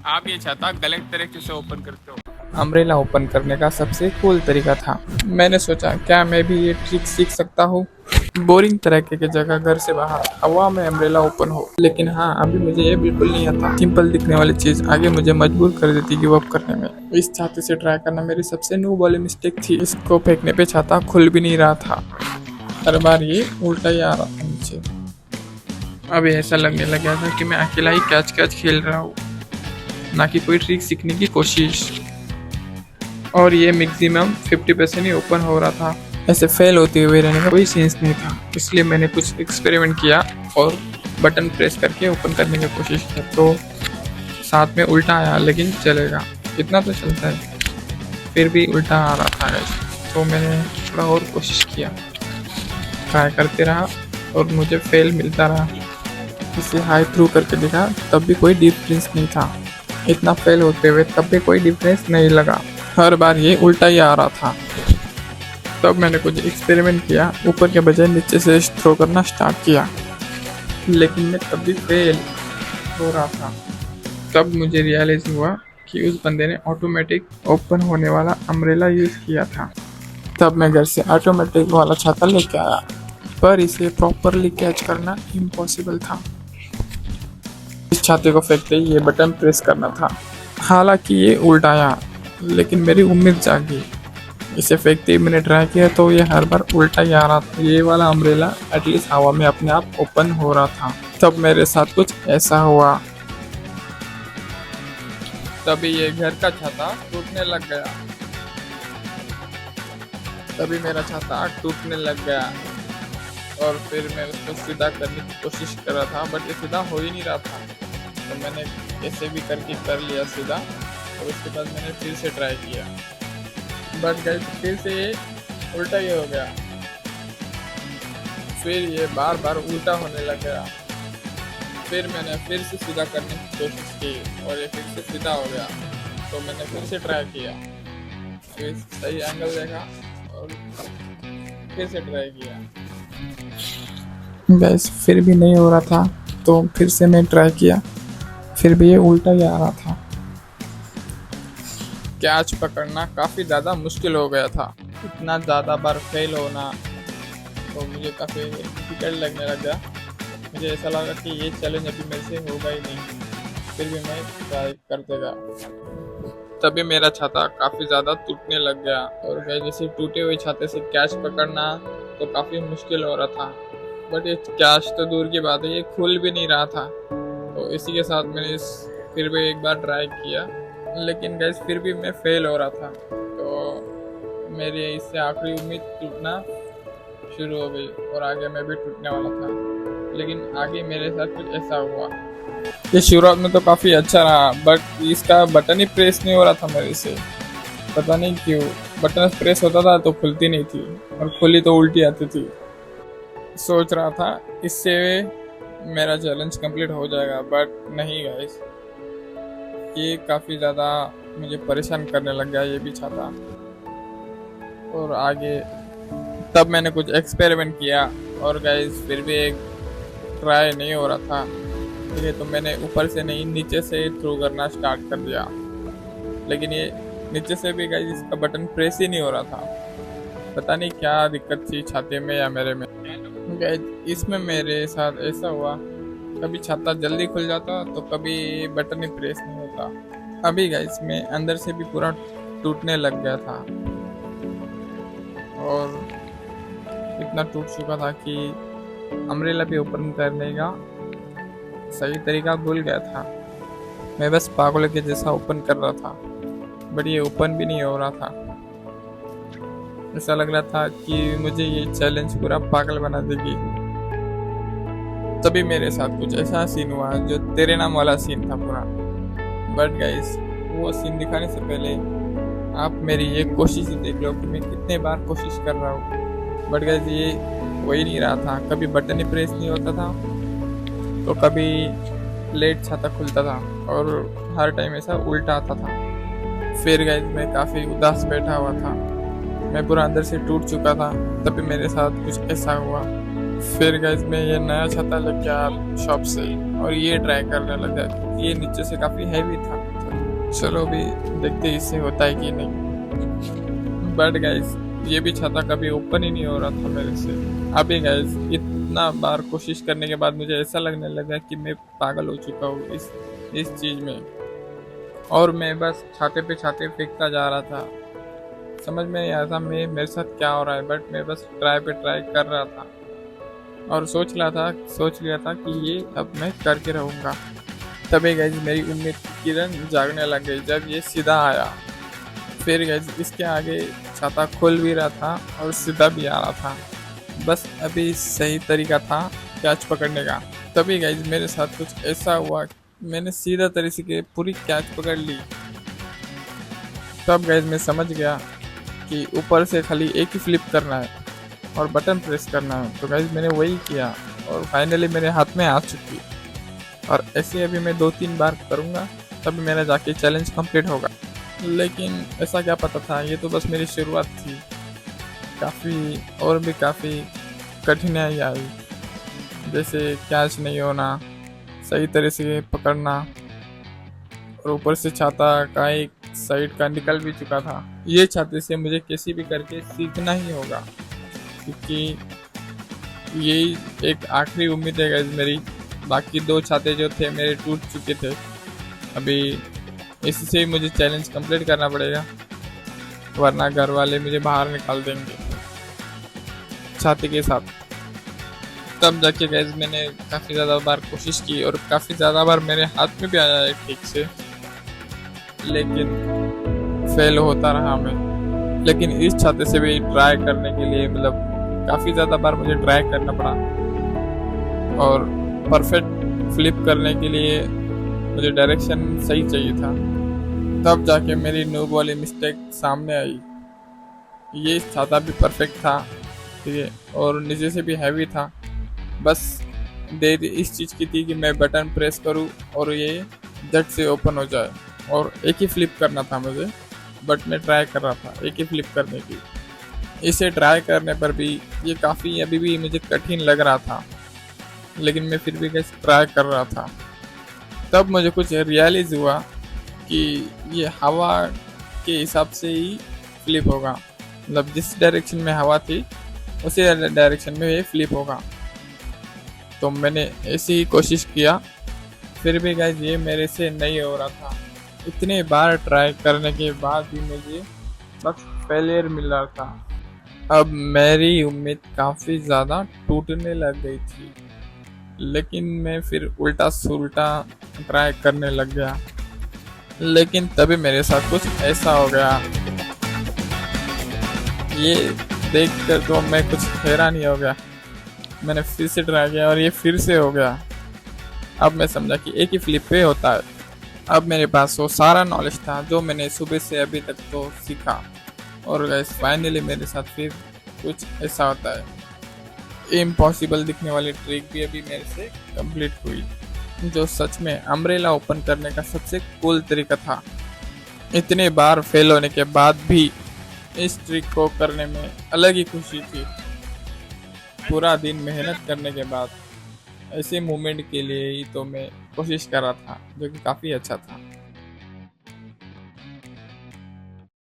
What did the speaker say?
आप ये छाता गलत तरीके से ओपन करते हो। अम्ब्रेला ओपन करने का सबसे कूल तरीका था। मैंने सोचा क्या मैं भी ये ट्रिक सीख सकता हूँ। बोरिंग तरीके की जगह घर से बाहर हवा में अम्ब्रेला ओपन हो। लेकिन हाँ, अभी मुझे ये बिल्कुल नहीं आता। सिंपल दिखने वाली चीज आगे मुझे मजबूर कर देती गिव अप करने में। इस छाते से ट्राई करना मेरी सबसे नूब वाली मिस्टेक थी। इसको फेंकने पे छाता खुल भी नहीं रहा था। हर बार ये उल्टा ही आ रहा था नीचे। अब ऐसा लगने लगा था कि मैं अकेला ही कैच कैच खेल रहा हूँ, ना कि कोई ट्रिक सीखने की कोशिश। और ये मैक्सिमम 50% ही ओपन हो रहा था। ऐसे फेल होते हुए रहने का कोई सेंस नहीं था। इसलिए मैंने कुछ एक्सपेरिमेंट किया और बटन प्रेस करके ओपन करने की कोशिश की। तो साथ में उल्टा आया, लेकिन चलेगा, इतना तो चलता है। फिर भी उल्टा आ रहा था guys। तो मैंने थोड़ा और कोशिश किया, ट्राई करते रहा और मुझे फेल मिलता रहा। इसे हाई थ्रू करके देखा, तब भी कोई डिफरेंस नहीं था। इतना फेल होते हुए तब भी कोई डिफरेंस नहीं लगा। हर बार ये उल्टा ही आ रहा था। तब मैंने कुछ एक्सपेरिमेंट किया, ऊपर के बजाय नीचे से थ्रो करना स्टार्ट किया, लेकिन मैं तब भी फेल हो रहा था। तब मुझे रियलाइज हुआ कि उस बंदे ने ऑटोमेटिक ओपन होने वाला अम्ब्रेला यूज़ किया था। तब मैं घर से ऑटोमेटिक वाला छाता लेके आया, पर इसे प्रॉपरली कैच करना इम्पॉसिबल था। इस छाते को फेंकते ही ये बटन प्रेस करना था। हालांकि ये उल्टाया, लेकिन मेरी उम्मीद जागी। इसे फेंकते ही मैंने ट्राई किया तो ये हर बार उल्टा ही आ रहा था। ये वाला अम्ब्रेला एटलीस्ट हवा में अपने आप ओपन हो रहा था। तब मेरे साथ कुछ ऐसा हुआ। तभी ये घर का छाता टूटने लग गया। तभी मेरा छाता टूटने लग गया और फिर मैं उसको सीधा करने की कोशिश कर रहा था, बट ये सीधा हो ही नहीं रहा था। तो मैंने कैसे भी करके कर लिया सीधा, और उसके बाद मैंने फिर से ट्राई किया, बट गाइस फिर से ये उल्टा ही हो गया। फिर ये बार बार उल्टा होने लग गया। फिर मैंने फिर से सीधा करने की कोशिश की और ये फिर से सीधा हो गया। तो मैंने फिर से ट्राई किया, फिर सही एंगल देखा और फिर से ट्राई किया। गैस फिर भी नहीं हो रहा था, तो फिर से मैं ट्राई किया, फिर भी ये उल्टा ही आ रहा था। कैच पकड़ना काफ़ी ज़्यादा मुश्किल हो गया था। इतना ज़्यादा बार फेल होना तो मुझे काफ़ी डिफिकल्ट लगने लगा। मुझे ऐसा लगा कि ये चैलेंज अभी मेरे से होगा ही नहीं, फिर भी मैं ट्राई करते गया। तभी मेरा छाता काफ़ी ज़्यादा टूटने लग गया और जैसे टूटे हुए छाते से कैच पकड़ना तो काफ़ी मुश्किल हो रहा था। बट ये कैच तो दूर की बात है, ये खुल भी नहीं रहा था। तो इसी के साथ मैंने फिर भी एक बार ट्राई किया, लेकिन गैस फिर भी मैं फेल हो रहा था। तो मेरी इससे आखिरी उम्मीद टूटना शुरू हो गई और आगे मैं भी टूटने वाला था। लेकिन आगे मेरे साथ कुछ ऐसा हुआ। ये शुरुआत में तो काफ़ी अच्छा रहा, बट इसका बटन ही प्रेस नहीं हो रहा था मेरे से। पता नहीं क्यों, बटन प्रेस होता था तो खुलती नहीं थी और खुली तो उल्टी आती थी। सोच रहा था इससे मेरा चैलेंज कंप्लीट हो जाएगा, बट नहीं गाइस, ये काफ़ी ज़्यादा मुझे परेशान करने लग गया ये भी छाता। और आगे तब मैंने कुछ एक्सपेरिमेंट किया और गाइस फिर भी एक ट्राई नहीं हो रहा था। ठीक है, तो मैंने ऊपर से नहीं नीचे से थ्रू करना स्टार्ट कर दिया, लेकिन ये नीचे से भी गाइस इसका बटन प्रेस ही नहीं हो रहा था। पता नहीं क्या दिक्कत थी छाते में या मेरे में। गाइस इसमें मेरे साथ ऐसा हुआ, कभी छाता जल्दी खुल जाता तो कभी बटन ही प्रेस नहीं होता। अभी गाइस मैं अंदर से भी पूरा टूटने लग गया था और इतना टूट चुका था कि अम्ब्रेला भी ओपन करने का सही तरीका भूल गया था। मैं बस पागल के जैसा ओपन कर रहा था, बट ये ओपन भी नहीं हो रहा था। ऐसा लग रहा था कि मुझे ये चैलेंज पूरा पागल बना देगी। तभी मेरे साथ कुछ ऐसा सीन हुआ जो तेरे नाम वाला सीन था पूरा। बट गाइस वो सीन दिखाने से पहले आप मेरी ये कोशिश ही देख लो कि मैं कितने बार कोशिश कर रहा हूँ। बट गाइस ये हो ही नहीं रहा था। कभी बटन ही प्रेस नहीं होता था तो कभी लेट छाता खुलता था और हर टाइम ऐसा उल्टा आता था। फिर गाइस मैं काफ़ी उदास बैठा हुआ था, मैं पूरा अंदर से टूट चुका था। तभी मेरे साथ कुछ ऐसा हुआ। फिर गाइस मैं ये नया छाता लेके आया शॉप से और ये ट्राई करने लगा। ये नीचे से काफी हैवी था। चलो अभी देखते हैं इससे होता है कि नहीं। बट गाइस ये भी छाता कभी ओपन ही नहीं हो रहा था मेरे से। अभी गाइस इतना बार कोशिश करने के बाद मुझे ऐसा लगने लगा कि मैं पागल हो चुका हूँ इस चीज में, और मैं बस छाते पे छाते फेंकता जा रहा था। समझ में नहीं आया था मेरे साथ क्या हो रहा है, बट मैं बस ट्राई पे ट्राई कर रहा था और सोच लिया था कि ये अब मैं करके रहूँगा। तभी गाइस मेरी उम्मीद की किरण जागने लग गई जब ये सीधा आया। फिर गाइस इसके आगे छाता खुल भी रहा था और सीधा भी आ रहा था। बस अभी सही तरीका था कैच पकड़ने का। तभी गाइस मेरे साथ कुछ ऐसा हुआ, मैंने सीधा तरीके से पूरी कैच पकड़ ली। तब गाइस मैं समझ गया कि ऊपर से खाली एक ही फ्लिप करना है और बटन प्रेस करना है। तो गाइस मैंने वही किया और फाइनली मेरे हाथ में आ चुकी। और ऐसे अभी मैं 2-3 बार करूँगा तब मेरा जाके चैलेंज कंप्लीट होगा। लेकिन ऐसा क्या पता था, ये तो बस मेरी शुरुआत थी। काफ़ी कठिनाई आई, जैसे कैच नहीं होना, सही तरह से पकड़ना, और ऊपर से छाता का एक साइड का निकल भी चुका था। ये छाते से मुझे कैसे भी करके सीखना ही होगा, क्योंकि यही एक आखिरी उम्मीद है गाइस मेरी। बाकी 2 छाते जो थे मेरे टूट चुके थे। अभी इससे ही मुझे चैलेंज कंप्लीट करना पड़ेगा, वरना घर वाले मुझे बाहर निकाल देंगे छाते के साथ। तब जाके गाइस मैंने काफ़ी ज़्यादा बार कोशिश की और काफ़ी ज़्यादा बार मेरे हाथ में भी आया है ठीक से, लेकिन फेल होता रहा मैं। लेकिन इस छाते से भी ट्राई करने के लिए काफ़ी ज़्यादा बार मुझे ट्राई करना पड़ा और परफेक्ट फ्लिप करने के लिए मुझे डायरेक्शन सही चाहिए था। तब जाके मेरी नूब वाली मिस्टेक सामने आई। ये छाता भी परफेक्ट था, ठीक है, और नीचे से भी हैवी था। बस देर इस चीज़ की थी कि मैं बटन प्रेस करूं और ये झट से ओपन हो जाए, और एक ही फ्लिप करना था मुझे। बट मैं ट्राई कर रहा था एक ही फ्लिप करने की। इसे ट्राई करने पर भी ये काफ़ी अभी भी मुझे कठिन लग रहा था, लेकिन मैं फिर भी कैसे ट्राई कर रहा था। तब मुझे कुछ रियलाइज हुआ कि ये हवा के हिसाब से ही फ्लिप होगा, जिस डायरेक्शन में हवा थी उसी डायरेक्शन में ये फ्लिप होगा। तो मैंने ऐसी ही कोशिश किया, फिर भी गाइस ये मेरे से नहीं हो रहा था। इतने बार ट्राई करने के बाद भी मुझे बस फेलियर मिल रहा था। अब मेरी उम्मीद काफ़ी ज़्यादा टूटने लग गई थी, लेकिन मैं फिर उल्टा सुल्टा ट्राई करने लग गया। लेकिन तभी मेरे साथ कुछ ऐसा हो गया, ये देखकर तो मैं कुछ हैरान ही हो गया। मैंने फिर से ट्राई किया और ये फिर से हो गया। अब मैं समझा कि एक ही फ्लिप पे होता है। अब मेरे पास वो सारा नॉलेज था जो मैंने सुबह से अभी तक तो सीखा, और गाइस फाइनली मेरे साथ फिर कुछ ऐसा होता है। इम्पॉसिबल दिखने वाली ट्रिक भी अभी मेरे से कंप्लीट हुई, जो सच में अम्ब्रेला ओपन करने का सबसे कूल तरीका था। इतने बार फेल होने के बाद भी इस ट्रिक को करने में अलग ही खुशी थी। पूरा दिन मेहनत करने के बाद ऐसे मोमेंट के लिए ही तो मैं कोशिश कर रहा था, जो कि काफ़ी अच्छा था।